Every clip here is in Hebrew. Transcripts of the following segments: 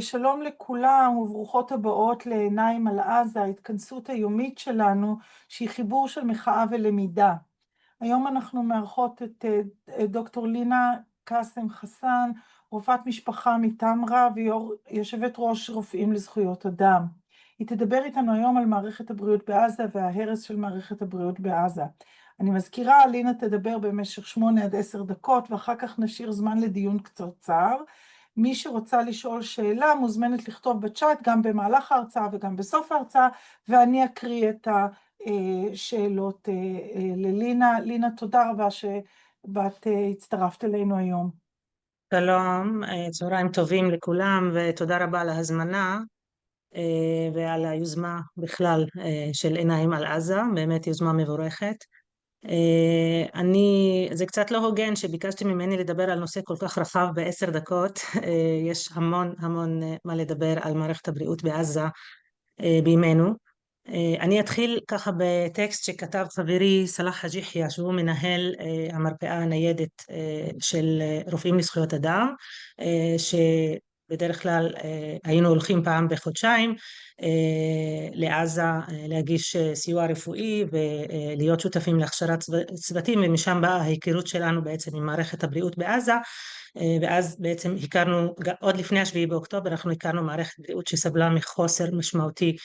שלום לכולם וברוכות הבאות לעיניים על עזה, ההתכנסות היומית שלנו שהיא חיבור של מחאה ולמידה. היום אנחנו מארחות את דוקטור לינה קאסם חסן, רופאת משפחה מטמרה ויושבת ראש רופאים לזכויות אדם. היא תדבר איתנו היום על מערכת הבריאות בעזה וההרס של מערכת הבריאות בעזה. אני מזכירה, לינה תדבר במשך 8 עד 10 דקות ואחר כך נשאיר זמן לדיון קצרצר. מי שרוצה לשאול שאלה מוזמנת לכתוב בצ'אט גם במהלך ההרצאה וגם בסוף ההרצאה, ואני אקריא את השאלות ללינה. לינה, תודה רבה שבאת הצטרפת אלינו היום. שלום, צהריים טובים לכולם ותודה רבה על ההזמנה ועל היוזמה בכלל של עיניים על עזה, באמת יוזמה מבורכת. זה קצת לא הוגן שביקשתי ממני לדבר על נושא כל כך רחב ב10 דקות. יש המון מה לדבר על מערכת הבריאות בעזה בימינו. אני אתחיל ככה בטקסט שכתב חברי סלאח חאג' יחיא, שהוא מנהל המרפאה הניידת של רופאים לזכויות אדם, שבדרך כלל היינו הולכים פעם בחודשיים לעזה להגיש סיוע רפואי ולהיות שותפים להכשרת צוותים, ומשם באה ההיכרות שלנו בעצם עם מערכת הבריאות בעזה. ואז בעצם הכרנו, עוד לפני השביעי באוקטובר, אנחנו הכרנו מערכת בריאות שסבלה מחוסר משמעותי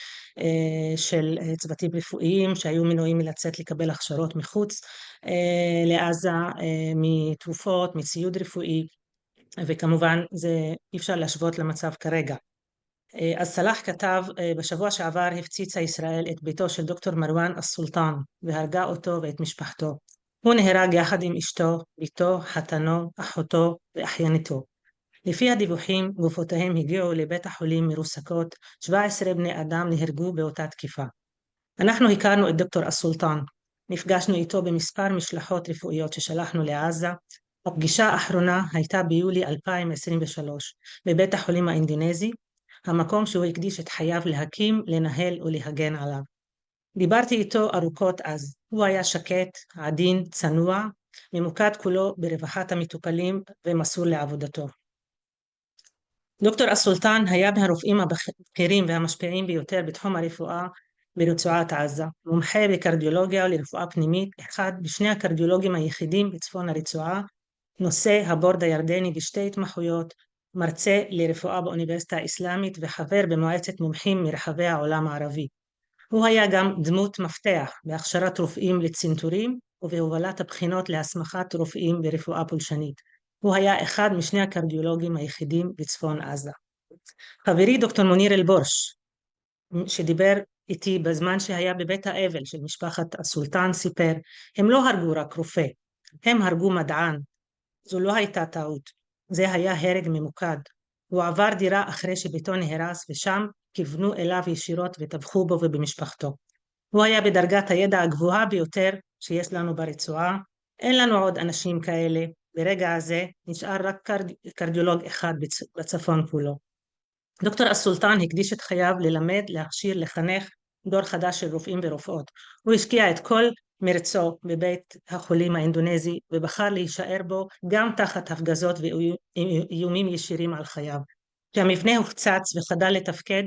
של צוותים רפואיים שהיו מנועים מלצאת לקבל הכשרות מחוץ לעזה, מתרופות, מציוד רפואי, וכמובן זה אי אפשר להשוות למצב כרגע. אז סלאח כתב, בשבוע שעבר הפציצה ישראל את ביתו של דוקטור מרואן אס-סולטן והרגה אותו ואת משפחתו. הוא נהרג יחד עם אשתו, ביתו, חתנו, אחותו ואחייניתו. לפי הדיווחים, גופותיהם הגיעו לבית החולים מרוסקות, 17 בני אדם נהרגו באותה תקיפה. אנחנו הכרנו את דוקטור אס-סולטן, נפגשנו איתו במספר משלחות רפואיות ששלחנו לעזה. הפגישה האחרונה הייתה ביולי 2023 בבית החולים האינדונזי, המקום שהוא הקדיש את חייו להקים, לנהל ולהגן עליו. דיברתי איתו ארוכות אז, הוא היה שקט, עדין, צנוע, ממוקד כולו ברווחת המטופלים ומסור לעבודתו. דוקטור אס-סולטן היה מהרופאים הבכירים והמשפיעים ביותר בתחום הרפואה ברצועת עזה, מומחה בקרדיולוגיה ולרפואה פנימית, אחד בשני הקרדיולוגים היחידים בצפון הרצועה, נושא הבורד הירדני בשתי התמחויות, מרצה לרפואה באוניברסיטה האסלאמית וחבר במועצת מומחים מרחבי העולם הערבי. הוא היה גם דמות מפתח בהכשרת רופאים לצנתורים ובהובלת הבחינות להסמכת רופאים ברפואה פולשנית. הוא היה אחד משני הקרדיולוגים היחידים בצפון עזה. חברי דוקטור מוניר אל-בורש, שדיבר איתי בזמן שהיה בבית האבל של משפחת הסולטן, סיפר, הם לא הרגו רק רופא, הם הרגו מדען. זו לא הייתה טעות, זה היה הרג ממוקד. הוא עבר דירה אחרי שביתו נהרס ושם כיוונו אליו ישירות וטבחו בו ובמשפחתו. הוא היה בדרגת הידע הגבוהה ביותר שיש לנו ברצועה, אין לנו עוד אנשים כאלה, ברגע הזה נשאר רק קרדיולוג אחד בצפון כולו. דוקטור אס-סולטן הקדיש את חייו ללמד, להכשיר, לחנך דור חדש של רופאים ורופאות. הוא השקיע את כל מרצו בבית החולים האינדונזי ובחר להישאר בו גם תחת הפגזות ואיומים ישירים על חייו. כשהמבנה הופצץ וחדל לתפקד,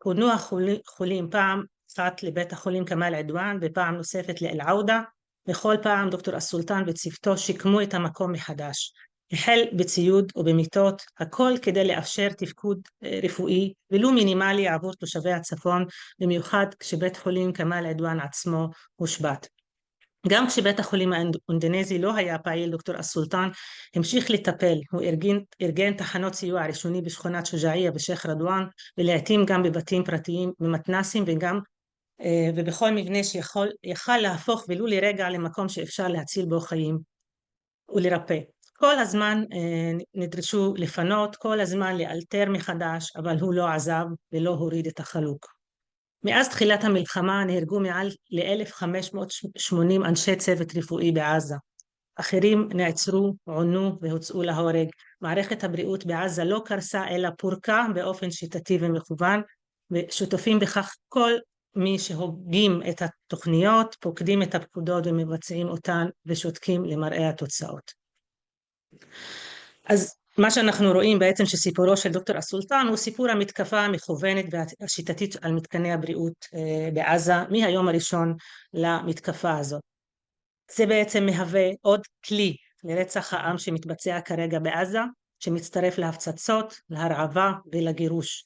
פונו החולים פעם אחת לבית החולים כמאל עדואן ופעם נוספת לאל-עודה, וכל פעם דוקטור אס-סולטן וצוותו שיקמו את המקום מחדש. החל בציוד ובמיטות, הכל כדי לאפשר תפקוד רפואי ולו מינימלי עבור תושבי הצפון, במיוחד כשבית חולים כמאל עדואן עצמו הושבת. גם כשבית החולים האינדונזי לא היה פעיל, דוקטור אס-סולטן המשיך לטפל. הוא ארגן תחנות סיוע ראשוני בשכונת שוג'עיה בשייח רדואן, ולעיתים גם בבתים פרטיים, במתנסים ובכל מבנה שיכול להפוך ולו לרגע למקום שאפשר להציל בו חיים ולרפא. כל הזמן נדרשו לפנות, כל הזמן לאלתר מחדש, אבל הוא לא עזב ולא הוריד את החלוק. מאז תחילת המלחמה נהרגו מעל ל-1580 אנשי צוות רפואי בעזה. אחרים נעצרו, עונו והוצאו להורג. מערכת הבריאות בעזה לא קרסה אלא פורקה באופן שיטתי ומכוון, ושותפים בכך כל מי שהוגים את התוכניות, פוקדים את הפקודות ומבצעים אותן ושותקים למראה התוצאות. אז מה שאנחנו רואים בעצם שסיפורו של דוקטור הסולטן הוא סיפור המתקפה המכוונת והשיטתית על מתקני הבריאות בעזה מהיום הראשון למתקפה הזאת. זה בעצם מהווה עוד כלי לרצח העם שמתבצע כרגע בעזה, שמצטרף להפצצות, להרעבה ולגירוש.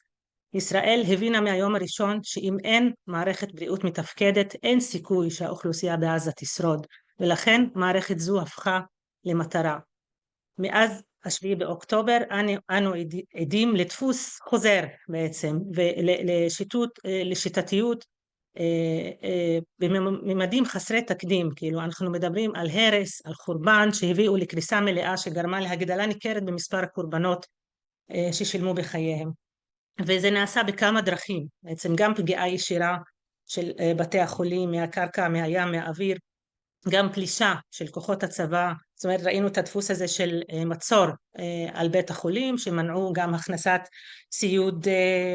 ישראל הבינה מהיום הראשון שאם אין מערכת בריאות מתפקדת, אין סיכוי שהאוכלוסייה בעזה תשרוד, ולכן מערכת זו הפכה למטרה. מאז השביעי באוקטובר אנו עדים לדפוס חוזר בעצם, ולשיטתיות בממדים חסרי תקדים. כאילו אנחנו מדברים על הרס, על חורבן שהביאו לקריסה מלאה שגרמה להגדלה ניכרת במספר הקורבנות ששילמו בחייהם. וזה נעשה בכמה דרכים, בעצם גם פגיעה ישירה של בתי החולים מהקרקע, מהים, מהאוויר, גם פלישה של כוחות הצבא. זאת אומרת, ראינו את הדפוס הזה של מצור על בית החולים, שמנעו גם הכנסת ציוד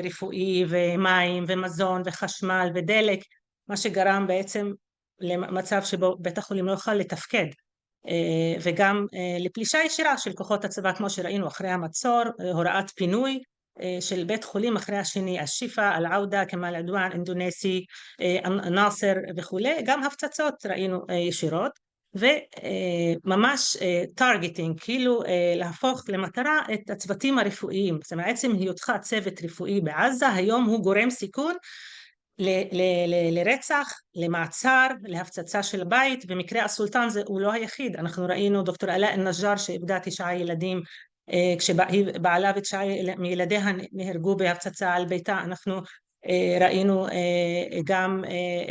רפואי ומים ומזון וחשמל ודלק, מה שגרם בעצם למצב שבו בית החולים לא יוכל לתפקד, וגם לפלישה ישירה של כוחות הצבא, כמו שראינו אחרי המצור, הוראת פינוי של בית חולים אחרי השני, השיפה, אל-עודה, כמאל עדואן, אינדונזי, נאסר וכולי, גם הפצצות ראינו ישירות, וממש טרגטינג, כאילו להפוך למטרה את הצוותים הרפואיים. זאת אומרת, עצם היותך צוות רפואי בעזה, היום הוא גורם סיכון לרצח, למעצר, להפצצה של בית. במקרה הסולטן הוא לא היחיד, אנחנו ראינו דוקטור עלאא אל-נג'אר שאיבדה 9 ילדים, כשבעלה ו9 מילדיה נהרגו בהפצצה על ביתה. אנחנו ראינו גם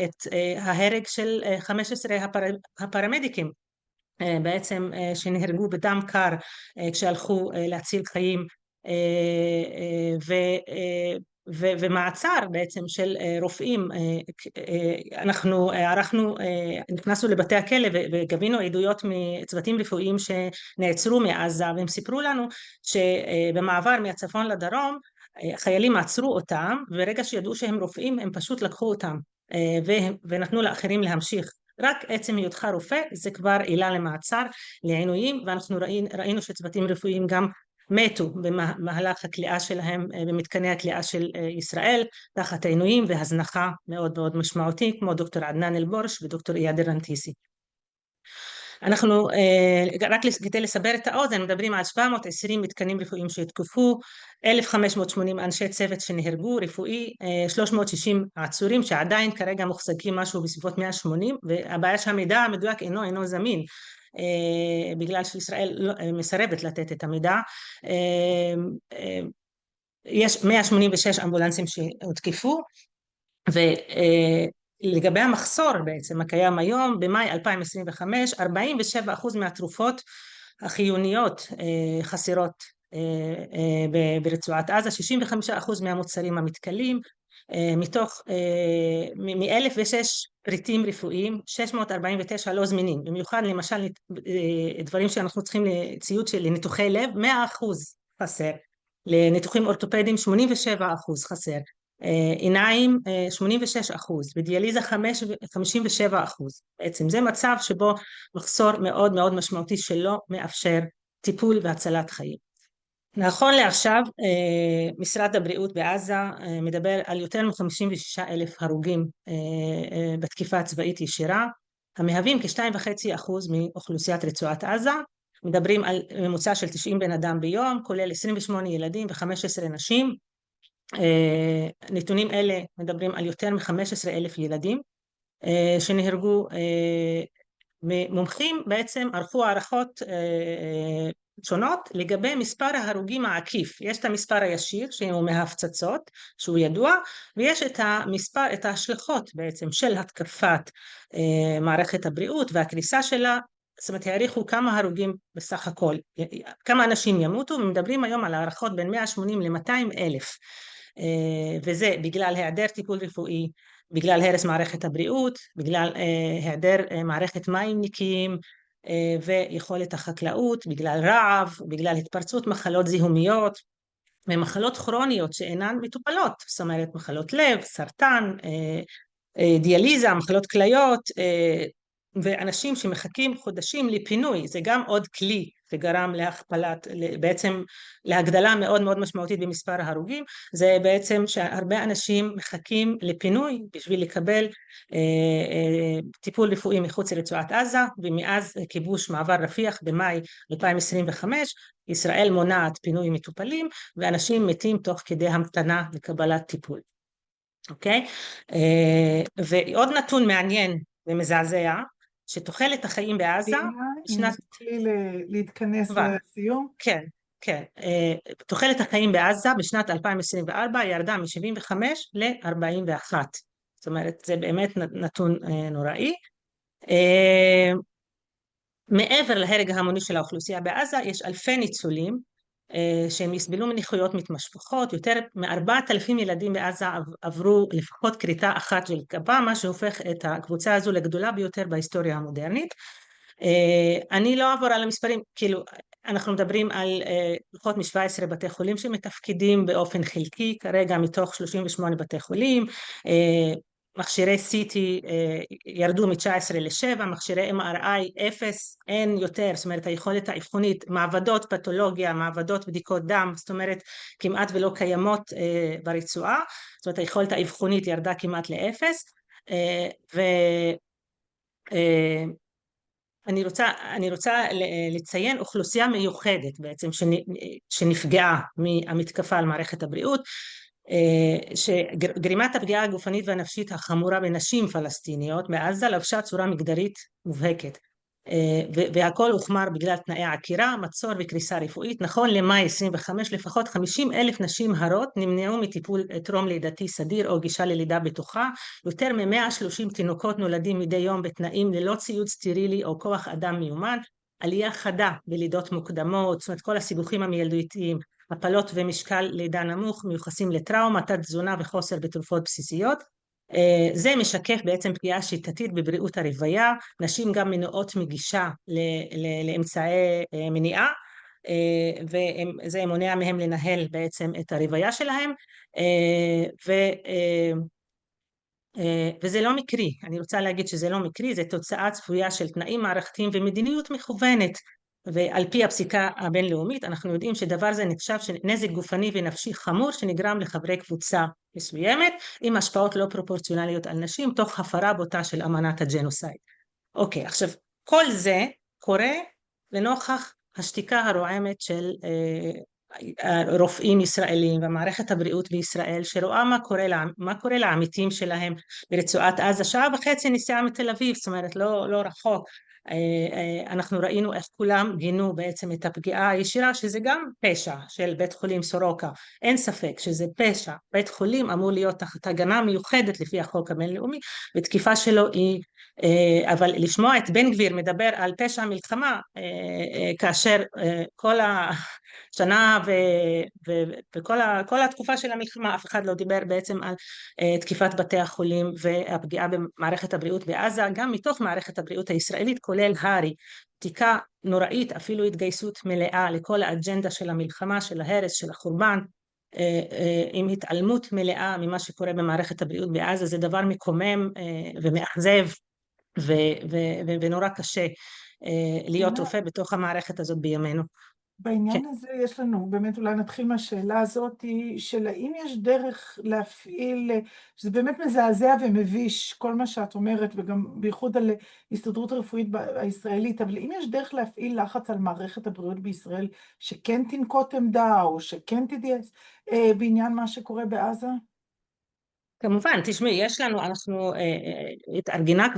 את ההרג של 15 הפרמדיקים בעצם שנהרגו בדם קר כשהלכו להציל חיים, ומעצר בעצם של רופאים. אנחנו נכנסנו לבתי הכלא וגבינו עדויות מצוותים רפואיים שנעצרו מעזה, והם סיפרו לנו שבמעבר מהצפון לדרום חיילים עצרו אותם, וברגע שידעו שהם רופאים הם פשוט לקחו אותם ונתנו לאחרים להמשיך. רק עצם היותך רופא זה כבר עילה למעצר, לעינויים, ואנחנו ראינו שצוותים רפואיים גם מתו במהלך הכליאה שלהם במתקני הכליאה של ישראל תחת עינויים והזנחה מאוד מאוד משמעותית, כמו דוקטור עדנאן אל-בורש ודוקטור איאד אל-רנתיסי. אנחנו רק כדי לסבר את האוזן מדברים על 720 מתקנים רפואיים שהתקפו, 1580 אנשי צוות שנהרגו רפואי, 360 עצורים שעדיין כרגע מוחזקים משהו בסביבות 180, והבעיה שהמידע המדויק אינו זמין בגלל שישראל מסרבת לתת את המידע. יש 186 אמבולנסים שהותקפו, ולגבי המחסור בעצם הקיים היום, במאי 2025 47% מהתרופות החיוניות חסרות ברצועת עזה, 65% מהמוצרים המתכלים, מתוך מ-1006 פריטים רפואיים 649 לא זמינים, במיוחד למשל דברים שאנחנו צריכים לציוד של לניתוחי לב 100% חסר, לניתוחים אורתופדיים 87% חסר, עיניים 86%, בדיאליזה 57%. בעצם זה מצב שבו מחסור מאוד מאוד משמעותי שלא מאפשר טיפול והצלת חיים. נכון לעכשיו משרד הבריאות בעזה מדבר על יותר מ-56,000 הרוגים בתקיפה צבאית ישירה, המהווים כ2.5% מאוכלוסיית רצועת עזה. מדברים על ממוצע של 90 בן אדם ביום, כולל 28 ילדים ו15 נשים. נתונים אלה מדברים על יותר מ-15,000 ילדים שנהרגו. מומחים בעצם ערכו הערכות שונות לגבי מספר ההרוגים העקיף. יש את המספר הישיר שהוא מההפצצות שהוא ידוע, ויש את ההשלכות בעצם של התקפת מערכת הבריאות והקריסה שלה. זאת אומרת, העריכו כמה הרוגים בסך הכל, כמה אנשים ימותו, ומדברים היום על הערכות בין 180 ל-200 אלף, וזה בגלל היעדר טיפול רפואי, בגלל הרס מערכת הבריאות, בגלל היעדר מערכת מים נקיים ויכולת החקלאות, בגלל רעב, בגלל התפרצות מחלות זיהומיות ומחלות כרוניות שאינן מטופלות, זאת אומרת מחלות לב, סרטן, דיאליזה, מחלות כליות, ואנשים שמחכים חודשים לפינוי, זה גם עוד כלי שגרם להכפלת, בעצם להגדלה מאוד מאוד משמעותית במספר ההרוגים, זה בעצם שהרבה אנשים מחכים לפינוי בשביל לקבל טיפול רפואי מחוץ לרצועת עזה, ומאז כיבוש מעבר רפיח במאי 2025, ישראל מונעת פינוי מטופלים, ואנשים מתים תוך כדי המתנה לקבלת טיפול. אוקיי? ועוד נתון מעניין ומזעזע, שתוחלת החיים בעזה, אם תוכלי להתכנס כבר, לסיום. כן, כן. תוחלת החיים בעזה בשנת 2024 ירדה מ-75 ל-41. זאת אומרת, זה באמת נתון נוראי. מעבר להרג ההמוני של האוכלוסייה בעזה, יש אלפי ניצולים שהם יסבלו מנכויות מתמשכות, יותר מ-4,000 ילדים בעזה עברו לפחות כריתה אחת של גפה, מה שהופך את הקבוצה הזו לגדולה ביותר בהיסטוריה המודרנית. אני לא אעבור על המספרים, כאילו אנחנו מדברים על פחות מ-17 בתי חולים שמתפקדים באופן חלקי, כרגע מתוך 38 בתי חולים, מכשירי CT ירדו מ-19 ל-7, מכשירי MRI 0, אין יותר, זאת אומרת היכולת האבחונית, מעבדות פתולוגיה, מעבדות בדיקות דם, זאת אומרת כמעט ולא קיימות ברצועה, זאת אומרת היכולת האבחונית ירדה כמעט לאפס, אני רוצה לציין אוכלוסייה מיוחדת בעצם שנפגעה מהמתקפה על מערכת הבריאות, שגרימת הפגיעה הגופנית והנפשית החמורה בנשים פלסטיניות בעזה לבשה צורה מגדרית מובהקת, והכל הוחמר בגלל תנאי עקירה, מצור וקריסה רפואית. נכון למאי 25 לפחות 50,000 נשים הרות נמנעו מטיפול טרום לידתי סדיר או גישה ללידה בטוחה, יותר מ-130 תינוקות נולדים מדי יום בתנאים ללא ציוד סטרילי או כוח אדם מיומן, עלייה חדה בלידות מוקדמות, זאת אומרת כל הסיבוכים המילדותיים, הפלות ומשקל לידה נמוך מיוחסים לטראומה, תת תזונה וחוסר בתרופות בסיסיות. זה משקף בעצם פגיעה שיטתית בבריאות הרבייה, נשים גם מנועות מגישה לאמצעי מניעה, וזה מונע מהם לנהל בעצם את הרבייה שלהם, וזה לא מקרי, אני רוצה להגיד שזה לא מקרי, זה תוצאה צפויה של תנאים מערכתיים ומדיניות מכוונת, ועל פי הפסיקה הבינלאומית אנחנו יודעים שדבר זה נחשב נזק גופני ונפשי חמור שנגרם לחברי קבוצה מסוימת עם השפעות לא פרופורציונליות על נשים תוך הפרה בוטה של אמנת הג'נוסייד. אוקיי, עכשיו כל זה קורה לנוכח השתיקה הרועמת של רופאים ישראלים ומערכת הבריאות בישראל שרואה מה קורה לעמיתים שלהם ברצועת עזה, שעה וחצי נסיעה מתל אביב, זאת אומרת לא רחוק. אנחנו ראינו איך כולם גינו בעצם את הפגיעה הישירה, שזה גם פשע של בית חולים סורוקה, אין ספק שזה פשע, בית חולים אמור להיות תחת הגנה מיוחדת לפי החוק הבינלאומי, ותקיפה שלו היא, אבל לשמוע את בן גביר מדבר על פשע מלחמה כאשר כל השנה וכל התקופה של המלחמה אף אחד לא דיבר בעצם על תקיפת בתי החולים והפגיעה במערכת הבריאות בעזה, גם מתוך מערכת הבריאות הישראלית כולל הרי, בדיקה נוראית, אפילו התגייסות מלאה לכל האג'נדה של המלחמה, של ההרס, של החורבן, עם התעלמות מלאה ממה שקורה במערכת הבריאות בעזה, זה דבר מקומם ומאכזב ונורא קשה להיות רופא בתוך המערכת הזאת בימינו. בעניין הזה יש לנו, באמת אולי נתחיל מהשאלה הזאת, של האם יש דרך להפעיל, שזה באמת מזעזע ומביש כל מה שאת אומרת, וגם בייחוד על הסתדרות הרפואית הישראלית, אבל אם יש דרך להפעיל לחץ על מערכת הבריאות בישראל, שכן תנקוט עמדה, או שכן תדייס בעניין מה שקורה בעזה? כמובן, תשמעי, יש לנו, אנחנו התארגנה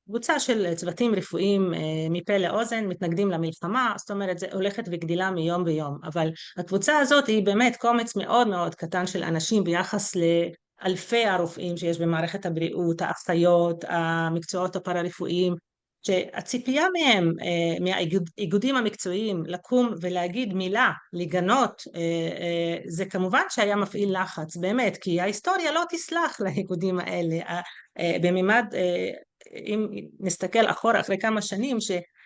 קבוצה של צוותים רפואיים מפה לאוזן, מתנגדים למלחמה, זאת אומרת, זה הולכת וגדילה מיום ביום, אבל הקבוצה הזאת היא באמת קומץ מאוד מאוד קטן של אנשים ביחס לאלפי הרופאים שיש במערכת הבריאות, האחיות, המקצועות הפארה-רפואיים, שהציפייה מהם, מהאיגודים המקצועיים, לקום ולהגיד מילה, לגנות, זה כמובן שהיה מפעיל לחץ, באמת, כי ההיסטוריה לא תסלח לאיגודים האלה, בממד, אם נסתכל אחורה אחרי כמה שנים,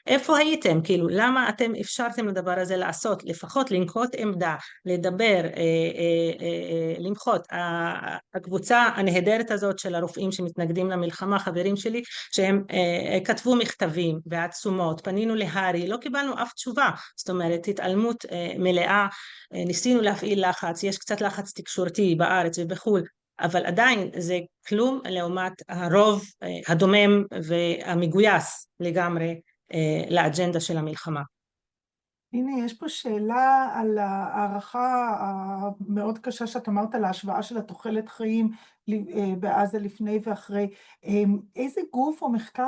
איפה הייתם? כאילו, למה אתם אפשרתם לדבר הזה לעשות? לפחות לנקוט עמדה, לדבר, למחות. הקבוצה הנהדרת הזאת של הרופאים שמתנגדים למלחמה, חברים שלי, שהם כתבו מכתבים ועצומות, פנינו להרי, לא קיבלנו אף תשובה, זאת אומרת, התעלמות מלאה, ניסינו להפעיל לחץ, יש קצת לחץ תקשורתי בארץ ובחו"ל, אבל עדיין זה כלום לעומת הרוב הדומם והמגויס לגמרי לאג'נדה של המלחמה. הנה, יש פה שאלה על הערכה המאוד קשה שאת אמרת, להשוואה של התוחלת חיים בעזה לפני ואחרי. איזה גוף או מחקר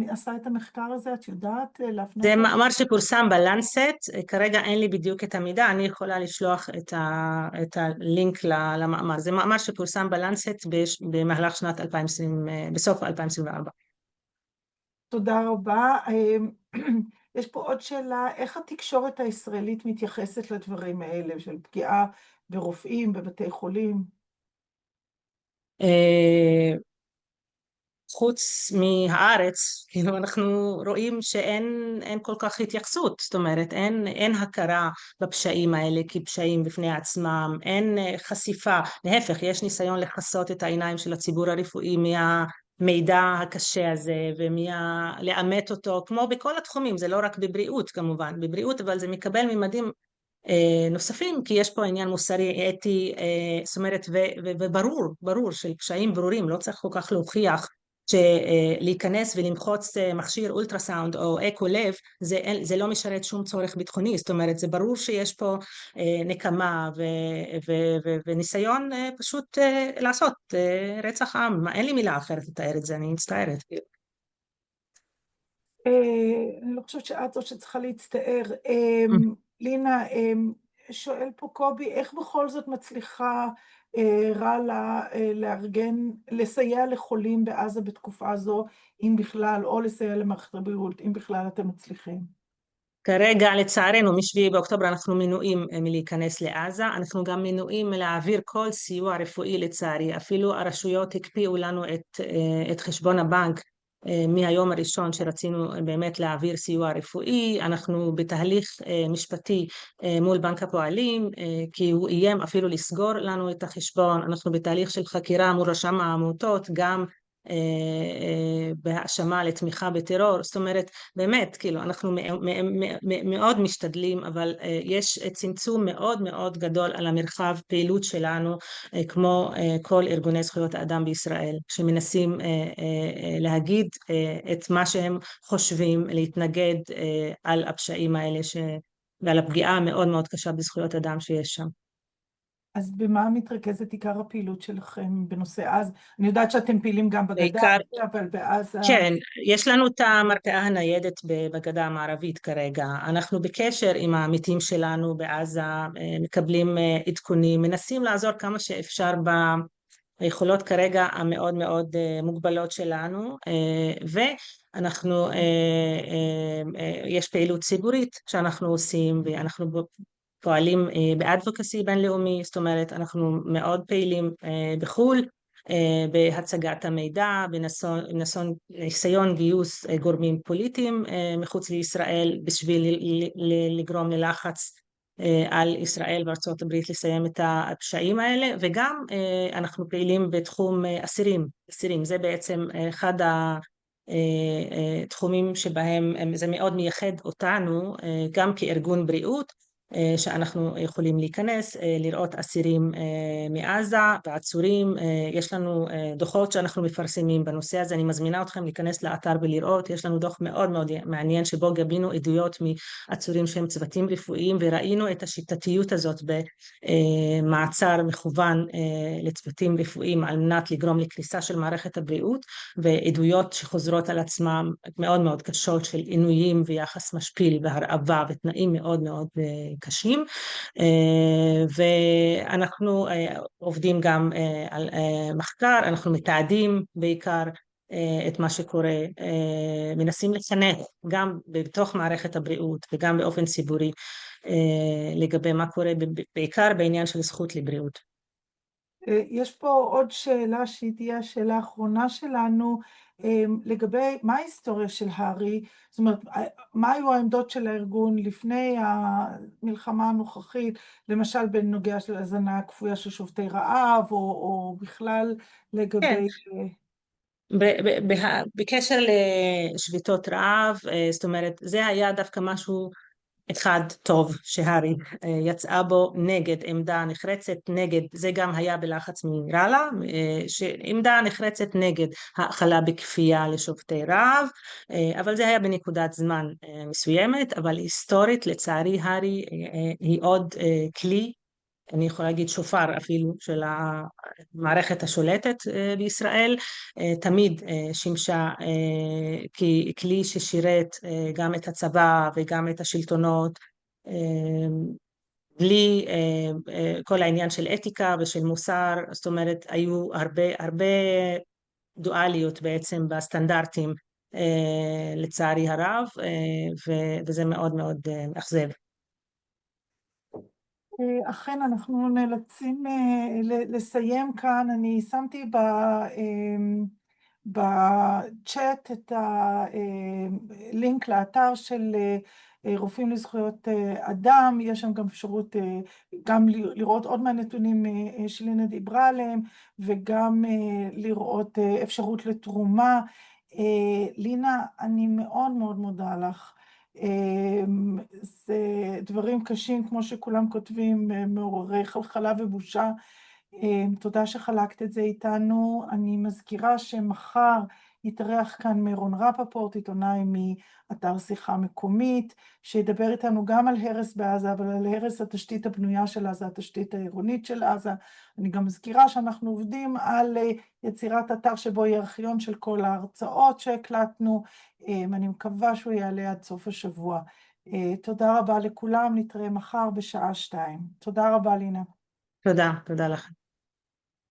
עשה את המחקר הזה? את יודעת להפנות? זה מאמר שפורסם בלנסט, כרגע אין לי בדיוק את המידע, אני יכולה לשלוח את הלינק למאמר. זה מאמר שפורסם בלנסט במהלך שנת 2020, בסוף 2024. תודה רבה. יש פה עוד שאלה, איך התקשורת הישראלית מתייחסת לדברים האלה של פגיעה ברופאים, בבתי חולים? חוץ מהארץ, כאילו אנחנו רואים שאין כל כך התייחסות, זאת אומרת אין הכרה בפשעים האלה כפשעים בפני עצמם, אין חשיפה, להפך יש ניסיון לכסות את העיניים של הציבור הרפואי מהמידע הקשה הזה ולאמת אותו, כמו בכל התחומים, זה לא רק בבריאות כמובן, בבריאות אבל זה מקבל ממדים נוספים, כי יש פה עניין מוסרי, אתי, זאת אומרת, וברור של פשעים ברורים, לא צריך כל כך להוכיח שלהיכנס ולמחוץ מכשיר אולטרסאונד או אקו לב, זה לא משרת שום צורך ביטחוני, זאת אומרת, זה ברור שיש פה נקמה וניסיון פשוט לעשות רצח עם, אין לי מילה אחרת לתאר את זה, אני מצטערת. אני לא חושבת שאת זאת שצריכה להצטער. לינה, שואל פה קובי, איך בכל זאת מצליחה רלה לארגן, לסייע לחולים בעזה בתקופה זו, אם בכלל, או לסייע למערכת הבריאות, אם בכלל אתם מצליחים? כרגע לצערנו מ7 באוקטובר אנחנו מנועים מלהיכנס לעזה, אנחנו גם מנועים מלהעביר כל סיוע רפואי לצערי, אפילו הרשויות הקפיאו לנו את חשבון הבנק מהיום הראשון שרצינו באמת להעביר סיוע רפואי, אנחנו בתהליך משפטי מול בנק הפועלים, כי הוא איים אפילו לסגור לנו את החשבון, אנחנו בתהליך של חקירה מול רשם העמותות, גם בהאשמה לתמיכה בטרור, זאת אומרת באמת כאילו אנחנו מאוד משתדלים, אבל יש צמצום מאוד מאוד גדול על המרחב פעילות שלנו, כמו כל ארגוני זכויות האדם בישראל שמנסים להגיד את מה שהם חושבים, להתנגד על הפשעים האלה ועל הפגיעה המאוד מאוד קשה בזכויות אדם שיש שם. אז במה מתרכזת עיקר הפעילות שלכם בנושא עזה? אני יודעת שאתם פעילים גם בגדה, בעיקר אבל בעזה... כן, יש לנו את המרפאה הניידת בגדה המערבית כרגע, אנחנו בקשר עם העמיתים שלנו בעזה, מקבלים עדכונים, מנסים לעזור כמה שאפשר ביכולות כרגע המאוד מאוד מוגבלות שלנו, ואנחנו, יש פעילות ציבורית שאנחנו עושים, ואנחנו פועלים באדבוקסי בינלאומי, זאת אומרת אנחנו מאוד פעילים בחו"ל, בהצגת המידע, בניסיון גיוס גורמים פוליטיים מחוץ לישראל בשביל לגרום ללחץ על ישראל וארצות הברית לסיים את הפשעים האלה, וגם אנחנו פעילים בתחום אסירים, זה בעצם אחד התחומים שבהם זה מאוד מייחד אותנו גם כארגון בריאות, שאנחנו יכולים להיכנס, לראות אסירים מעזה ועצורים, יש לנו דוחות שאנחנו מפרסמים בנושא הזה, אני מזמינה אתכם להיכנס לאתר ולראות, יש לנו דוח מאוד מאוד מעניין שבו גבינו עדויות מעצורים שהם צוותים רפואיים, וראינו את השיטתיות הזאת במעצר מכוון לצוותים רפואיים על מנת לגרום לקריסה של מערכת הבריאות, ועדויות שחוזרות על עצמם מאוד מאוד קשות של עינויים ויחס משפיל והרעבה ותנאים מאוד מאוד קשים, ואנחנו עובדים גם על מחקר, אנחנו מתעדים בעיקר את מה שקורה, מנסים לחנך גם בתוך מערכת הבריאות וגם באופן ציבורי לגבי מה קורה בעיקר בעניין של זכות לבריאות. יש פה עוד שאלה שהיא תהיה השאלה האחרונה שלנו, לגבי מה ההיסטוריה של הארי, זאת אומרת, מה היו העמדות של הארגון לפני המלחמה הנוכחית, למשל בנוגע של הזנה כפויה של שובתי רעב, או בכלל כן, לגבי... בקשר לשביתות רעב, זאת אומרת, זה היה דווקא משהו אחד טוב שהארי יצאה בו נגד עמדה נחרצת, נגד, זה גם היה בלחץ מרלה, שעמדה נחרצת נגד האכלה בכפייה לשובתי רעב, אבל זה היה בנקודת זמן מסוימת, אבל היסטורית לצערי הארי היא עוד כלי, אני יכולה להגיד שופר אפילו, של המערכת השולטת בישראל, תמיד שימשה ככלי ששירת גם את הצבא וגם את השלטונות, בלי כל העניין של אתיקה ושל מוסר, זאת אומרת היו הרבה דואליות בעצם בסטנדרטים לצערי הרב, וזה מאוד מאוד מאכזב. אכן אנחנו נאלצים לסיים כאן. אני שמתי בצ'אט את הלינק לאתר של רופאים לזכויות אדם, יש שם גם אפשרות גם לראות עוד מהנתונים שלינה דיברה עליהם, וגם לראות אפשרות לתרומה. לינה, אני מאוד מאוד מודה לך. זה דברים קשים, כמו שכולם כותבים, מעוררי חלחלה ובושה. תודה שחלקת את זה איתנו. אני מזכירה שמחר יתארח כאן מירון רפפורט, עיתונאי מאתר שיחה מקומית, שידבר איתנו גם על הרס בעזה, אבל על הרס התשתית הבנויה של עזה, התשתית העירונית של עזה. אני גם מזכירה שאנחנו עובדים על יצירת אתר שבו יהיה ארכיון של כל ההרצאות שהקלטנו, אני מקווה שהוא יעלה עד סוף השבוע. תודה רבה לכולם, נתראה מחר בשעה 2. תודה רבה, לינה. תודה לך.